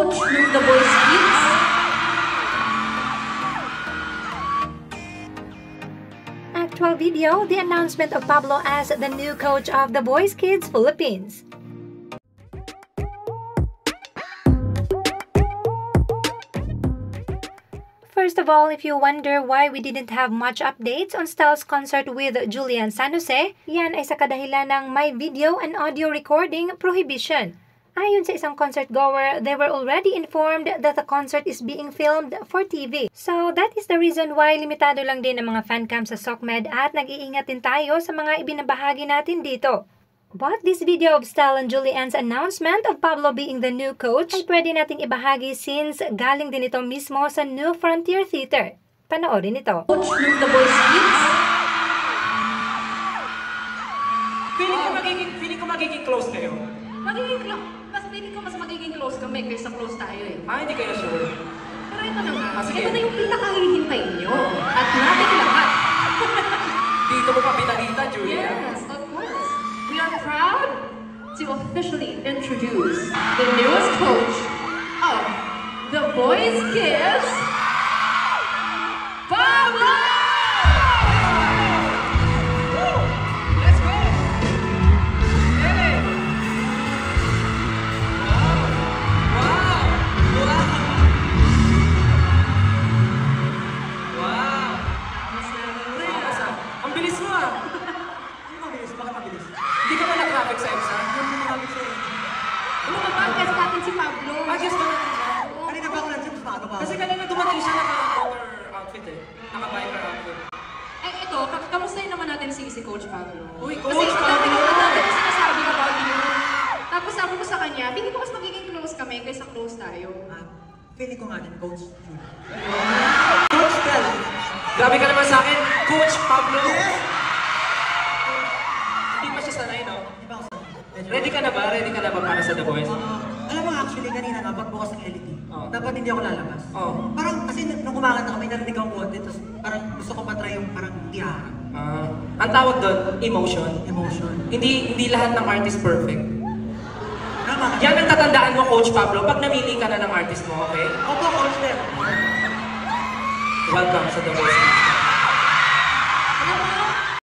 coach ng The Boys Kids. Actual video, the announcement of Pablo as the new coach of The Boys Kids Philippines. First of all, if you wonder why we didn't have much updates on Stell's concert with Julian San Jose, yan ay sa kadahilan ng may video and audio recording prohibition. Ayon sa isang concert goer, they were already informed that the concert is being filmed for TV. So that is the reason why limitado lang din ang mga fancam sa SOCMED at nag-iingat din tayo sa mga ibinabahagi natin dito. But this video of Stell and Julian's announcement of Pablo being the new coach ay pwede nating ibahagi since galing din ito mismo sa New Frontier Theater. Panoorin ito. Coach ng The Boys Kids. Feeling ko magiging close kayo. Feeling ko mas magiging close kami kaysa close tayo eh. Hindi kayo sure. Pero ito na nga. Sige. Ito na yung pinakahihintay nyo. At natin lahat. Dito mo pa pinalita, Julia. Yes, of course. We are proud to officially introduce the newest coach of The Boys Kids, Pablo! Let's go! Hey! Wow! Ang bilis mo ah! Hindi mabilis, bakit mabilis? Hindi ka ba nag-traffic sa EDSA? Hindi ka nag-traffic sa EDSA. Ano ka ba? Guest natin si Pablo. Guess ba natin siya? Kanina ba ako nandiyan? Mas maaga pa ako. Kasi kanina dumating siya naka-outer outfit eh. Naka-biker outfit. Ito, kamustahin naman natin si Coach Pablo. Uy, Kasi Coach Pablo! dati ko sinasabi about you. Tapos sabi ko sa kanya, feeling ko mas magiging close kami kaysa close tayo. Feeling ko nga din, Coach Julie. Coach Stell! Grabe ka naman sa akin, Coach Pablo! Hindi pa siya sanay, no? Di ba ako sanay? Ready ka na ba? Ready ka na ba para sa The Boys? Alam mo, actually, kanina nga, pagbukas ng LED, dapat hindi ako lalabas. Parang, kasi nung kumakanta kami, narinig akong konti, tapos parang gusto ko matry yung parang tiara. Ang tawag doon, emotion. Emotion. Hindi lahat ng artist perfect. Tama ka. Yan ang tatandaan mo, Coach Pablo, pag namili ka na ng artist mo, okay? Opo, Coach Stell. Welcome sa The Voice.